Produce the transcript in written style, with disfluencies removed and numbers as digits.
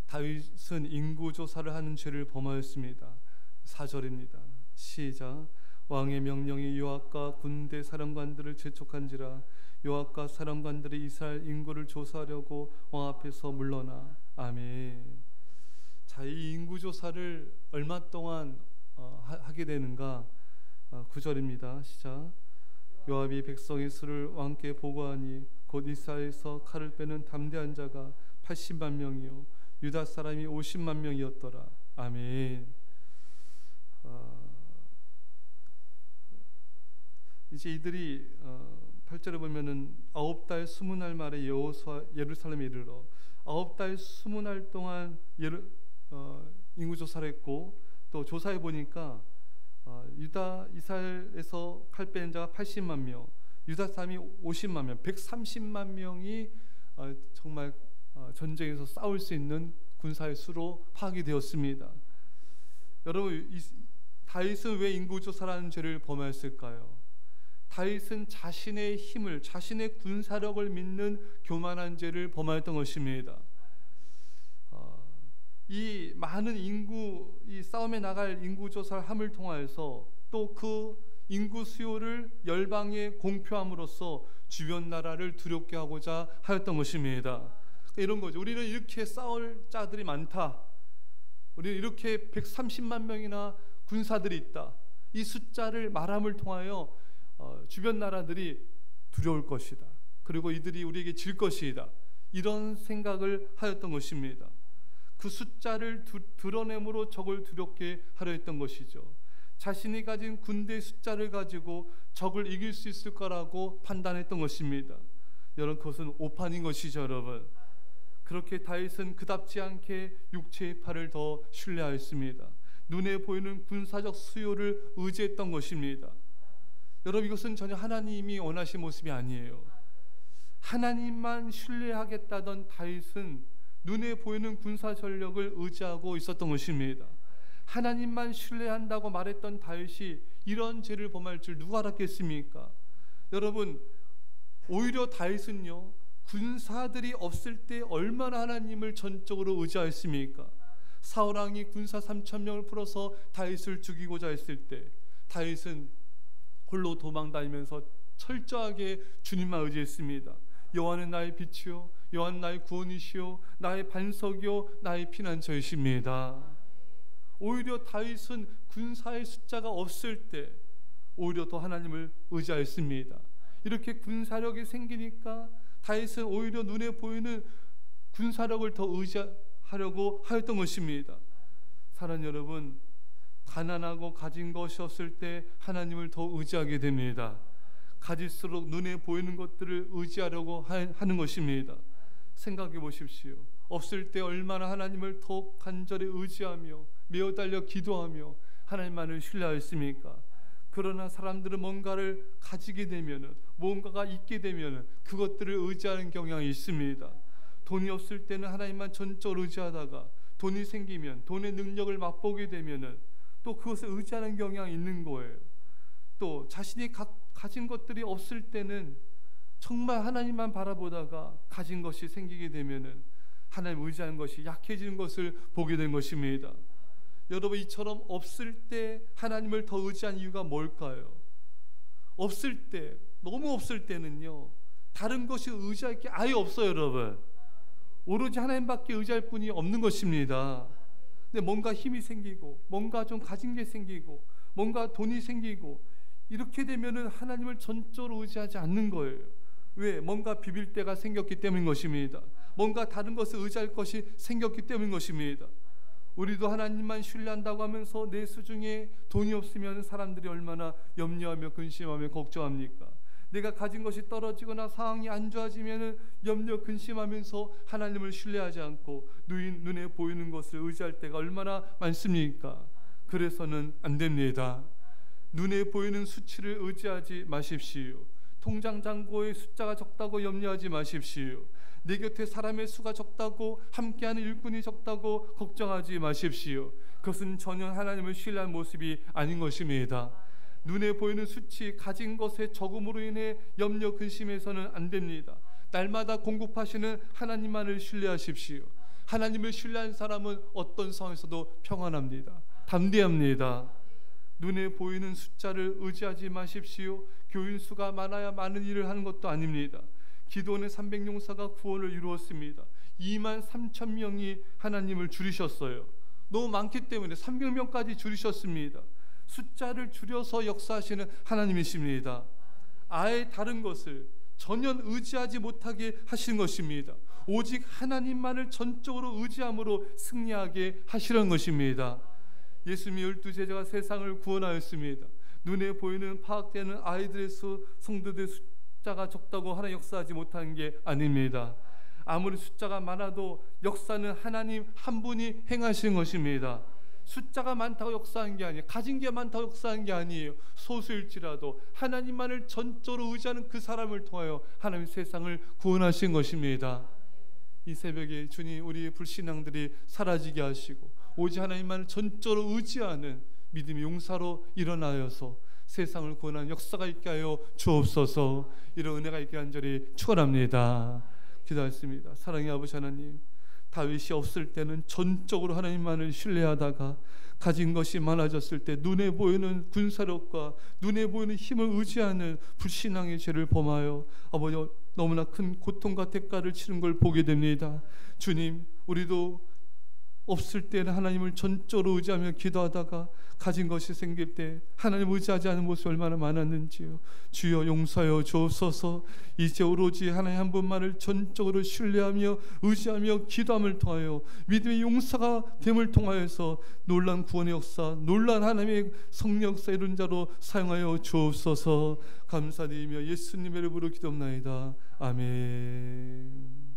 다윗은 인구조사를 하는 죄를 범하였습니다. 4절입니다. 시작. 왕의 명령이 요압과 군대 사령관들을 재촉한지라 요압과 사령관들이 이스라엘 인구를 조사하려고 왕 앞에서 물러나. 아멘. 자, 이 인구조사를 얼마 동안 하게 되는가? 9절입니다. 시작. 요압이 백성의 수를 왕께 보고하니 곧 이스라엘에서 칼을 빼는 담대한 자가 80만 명이요 유다 사람이 50만 명이었더라. 아멘. 이제 이들이 8절에 보면은 9달 20날 말에 여호수아 예루살렘에 이르러 9달 20날 동안 인구조사를 했고, 또 조사해 보니까 유다 이스라엘에서 칼 빼는 자가 80만 명, 유다 사람이 50만 명, 130만 명이 정말 전쟁에서 싸울 수 있는 군사의 수로 파악이 되었습니다. 여러분, 다윗은 왜 인구조사라는 죄를 범하였을까요? 다윗은 자신의 힘을, 자신의 군사력을 믿는 교만한 죄를 범하였던 것입니다. 이 많은 인구, 이 싸움에 나갈 인구조사를 함을 통하여서 또 그 인구 수요를 열방에 공표함으로써 주변 나라를 두렵게 하고자 하였던 것입니다. 이런 거죠. 우리는 이렇게 싸울 자들이 많다. 우리는 이렇게 130만 명이나 군사들이 있다. 이 숫자를 말함을 통하여 주변 나라들이 두려울 것이다. 그리고 이들이 우리에게 질 것이다. 이런 생각을 하였던 것입니다. 그 숫자를 드러내므로 적을 두렵게 하려 했던 것이죠. 자신이 가진 군대 숫자를 가지고 적을 이길 수 있을 거라고 판단했던 것입니다. 여러분, 그것은 오판인 것이죠. 여러분, 그렇게 다윗은 그답지 않게 육체의 팔을 더 신뢰하였습니다. 눈에 보이는 군사적 수요를 의지했던 것입니다. 여러분, 이것은 전혀 하나님이 원하신 모습이 아니에요. 하나님만 신뢰하겠다던 다윗은 눈에 보이는 군사 전력을 의지하고 있었던 것입니다. 하나님만 신뢰한다고 말했던 다윗이 이런 죄를 범할 줄 누가 알았겠습니까? 여러분, 오히려 다윗은요, 군사들이 없을 때 얼마나 하나님을 전적으로 의지하였습니까? 사울왕이 군사 3,000명을 풀어서 다윗을 죽이고자 했을 때 다윗은 홀로 도망다니면서 철저하게 주님만 의지했습니다. 여호와는 나의 빛이요 여호와는 나의 구원이시요 나의 반석이요 나의 피난처이십니다. 오히려 다윗은 군사의 숫자가 없을 때 오히려 더 하나님을 의지하였습니다. 이렇게 군사력이 생기니까 다윗은 오히려 눈에 보이는 군사력을 더 의지하려고 하였던 것입니다. 사랑하는 여러분, 가난하고 가진 것이 없을 때 하나님을 더 의지하게 됩니다. 가질수록 눈에 보이는 것들을 의지하려고 하는 것입니다. 생각해 보십시오. 없을 때 얼마나 하나님을 더 간절히 의지하며 매어 달려 기도하며 하나님만을 신뢰하였습니까? 그러나 사람들은 뭔가를 가지게 되면은, 뭔가가 있게 되면은 그것들을 의지하는 경향이 있습니다. 돈이 없을 때는 하나님만 전적으로 의지하다가 돈이 생기면, 돈의 능력을 맛보게 되면은 또 그것을 의지하는 경향이 있는 거예요. 또 자신이 가진 것들이 없을 때는 정말 하나님만 바라보다가 가진 것이 생기게 되면은 하나님 의지하는 것이 약해지는 것을 보게 된 것입니다. 여러분, 이처럼 없을 때 하나님을 더 의지한 이유가 뭘까요? 없을 때, 너무 없을 때는요, 다른 것이 의지할 게 아예 없어요. 여러분, 오로지 하나님밖에 의지할 분이 없는 것입니다. 근데 뭔가 힘이 생기고, 뭔가 좀 가진 게 생기고, 뭔가 돈이 생기고, 이렇게 되면은 하나님을 전적으로 의지하지 않는 거예요. 왜? 뭔가 비빌 때가 생겼기 때문인 것입니다. 뭔가 다른 것을 의지할 것이 생겼기 때문인 것입니다. 우리도 하나님만 신뢰한다고 하면서 내 수중에 돈이 없으면 사람들이 얼마나 염려하며 근심하며 걱정합니까? 내가 가진 것이 떨어지거나 상황이 안 좋아지면 염려 근심하면서 하나님을 신뢰하지 않고 눈에 보이는 것을 의지할 때가 얼마나 많습니까? 그래서는 안 됩니다. 눈에 보이는 수치를 의지하지 마십시오. 통장 잔고의 숫자가 적다고 염려하지 마십시오. 내 곁에 사람의 수가 적다고, 함께하는 일꾼이 적다고 걱정하지 마십시오. 그것은 전혀 하나님을 신뢰한 모습이 아닌 것입니다. 눈에 보이는 수치, 가진 것의 적음으로 인해 염려 근심해서는 안 됩니다. 날마다 공급하시는 하나님만을 신뢰하십시오. 하나님을 신뢰한 사람은 어떤 상황에서도 평안합니다. 담대합니다. 눈에 보이는 숫자를 의지하지 마십시오. 교인 수가 많아야 많은 일을 하는 것도 아닙니다. 기도원의 300용사가 구원을 이루었습니다. 23,000명이 하나님을 줄이셨어요. 너무 많기 때문에 300명까지 줄이셨습니다. 숫자를 줄여서 역사하시는 하나님이십니다. 아예 다른 것을 전혀 의지하지 못하게 하시는 것입니다. 오직 하나님만을 전적으로 의지함으로 승리하게 하시는 것입니다. 예수님이 12제자가 세상을 구원하였습니다. 눈에 보이는 파악되는 아이들의 수, 성도들의 숫자가 적다고 하나님 역사하지 못하는 게 아닙니다. 아무리 숫자가 많아도 역사는 하나님 한 분이 행하시는 것입니다. 숫자가 많다고 역사한 게 아니에요. 가진 게 많다고 역사한 게 아니에요. 소수일지라도 하나님만을 전적으로 의지하는 그 사람을 통하여 하나님 세상을 구원하신 것입니다. 이 새벽에 주님 우리 불신앙들이 사라지게 하시고 오직 하나님만을 전적으로 의지하는 믿음의 용사로 일어나여서 세상을 구원하는 역사가 있게 하여 주옵소서. 이런 은혜가 있게 간절히 축원합니다. 기도하겠습니다. 사랑의 아버지 하나님, 다윗이 없을 때는 전적으로 하나님만을 신뢰하다가 가진 것이 많아졌을 때 눈에 보이는 군사력과 눈에 보이는 힘을 의지하는 불신앙의 죄를 범하여 아버지 너무나 큰 고통과 대가를 치른 걸 보게 됩니다. 주님, 우리도 없을 때는 하나님을 전적으로 의지하며 기도하다가 가진 것이 생길 때 하나님 의지하지 않은 모습이 얼마나 많았는지요. 주여 용서하여 주옵소서. 이제 오로지 하나님 한 분만을 전적으로 신뢰하며 의지하며 기도함을 통하여 믿음의 용사가 됨을 통하여서 놀란 구원의 역사, 놀란 하나님의 성령 역사 이룬 자로 사용하여 주옵소서. 감사드리며 예수님의 이름으로 기도합나이다. 아멘.